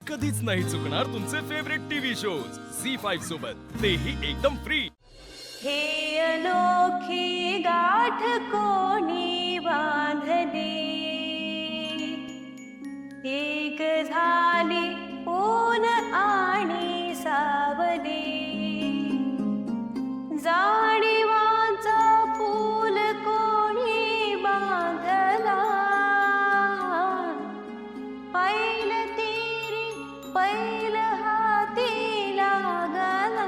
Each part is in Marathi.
कधीच नाही चुकणार तुमचे फेवरेट टीव्ही शोज झी5 सोबत, तेही एकदम फ्री। हे अनोखी गाठ कोणी बांधली, एक झाली ऊन आणि सावली, जाणीवाचं फूल कोणी बांधला, पैल तेरी पैल हाती लागला,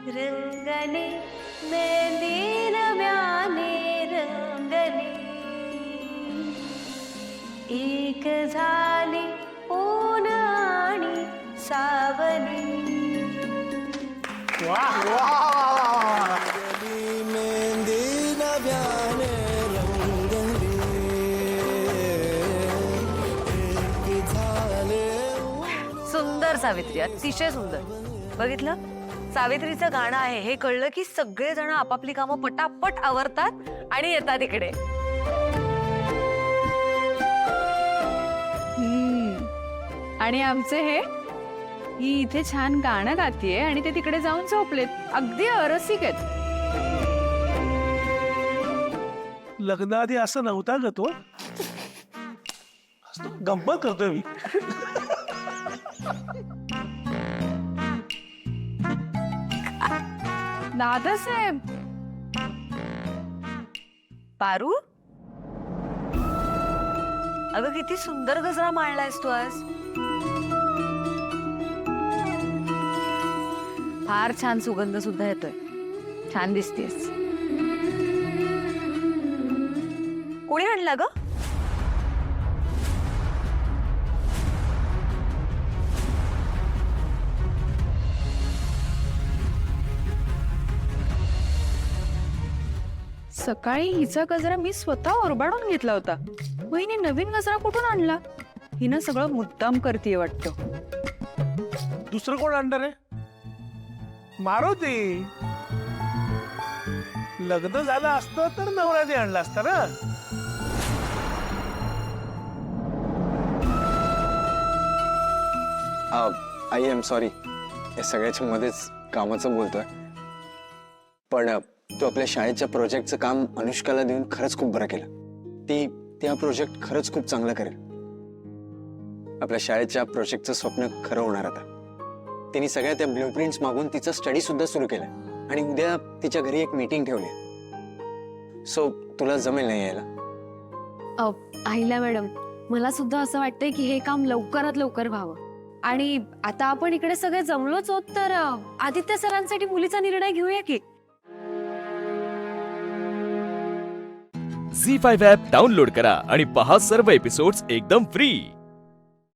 रंगने मेहंदी नव्याने रंगली, एक झाली ऊन आणि सावली। सुंदर सावित्री, अतिशय सुंदर। बघितलं, सावित्रीचं गाणं आहे हे कळलं की सगळेजण आपापली कामं पटापट आवरतात आणि येतात इकडे। आणि आमचे हे ही इथे छान गाणं गातीये आणि ते तिकडे जाऊन झोपलेत, अगदी अरसिक आहेत। लग्नाआधी असं नव्हता ग तो, गंमत करतोय मी। दादासाहेब, पारू, अगं किती सुंदर गजरा मांडलायस तू आज। फार छान सुगंध सुद्धा येतोय, छान दिसतेस। कोणी आणला ग? सकाळी हिचा गजरा मी स्वतः ओरबाडून घेतला होता, मग हिने नवीन गजरा कुठून आणला? हिनं सगळं मुद्दाम करतीये वाटतं। दुसरं कोण आणणार आहे? मारुती। लग्न झालं असतं तर नवऱ्याने आणलं असतं ना। आई एम सॉरी, या सगळ्याच्या मध्येच कामाचं बोलतोय, पण तू आपल्या शाळेच्या प्रोजेक्टचं काम अनुष्काला देऊन खरंच खूप बरं केलं। ती हा प्रोजेक्ट खरंच खूप चांगला करेल। आपल्या शाळेच्या प्रोजेक्टचं स्वप्न खरं होणार आता। तिने सगळ्या त्या ब्लूप्रिंट्स मागून तिचा स्टडी सुद्धा सुरू केलाय आणि उद्या तिच्या घरी एक मीटिंग ठेवली। सो तुला जमेल नाही यायला? अहिल्या मॅडम, मला सुद्धा असं वाटतंय की हे काम लवकरात लवकर व्हावं। आणि आता आपण इकडे सगळे जमलोच होत तर आदित्य सरांसाठी मुलीचा निर्णय घेऊया की। झी5 ॲप डाउनलोड करा आणि पहा सर्व एपिसोड्स एकदम फ्री।